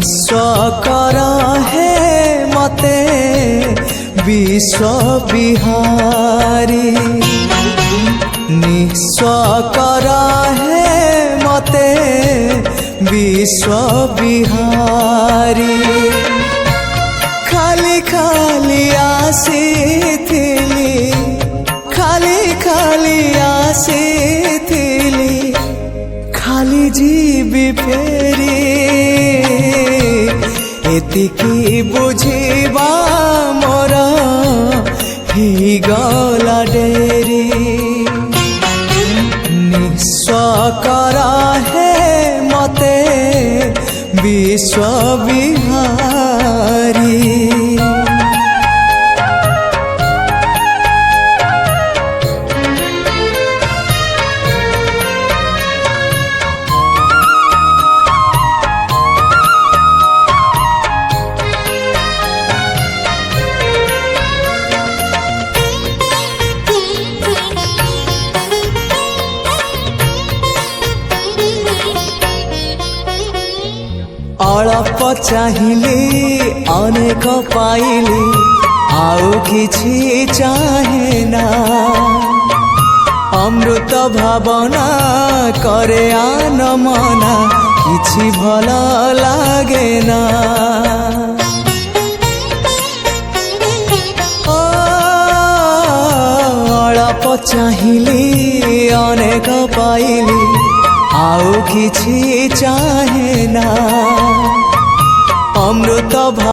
निस्व कर हे मते विश्व विहारी निस्व कर हे मते विश्व विहारी खाली खाली आसीथिली खाली खाली आसीथिली खाली जीवी फेरी एतिकी बुझिबा मोर ही गला डेरी निस्व कर हे मते विश्व विहारी अल्प चाहिली अनेक पाइली आउ किछि चाहे ना अमृत भावना करे आन मना किछि भल लागे ना अल्प चाहिली अनेक पाइली आउ किछि चाहे ना अमृत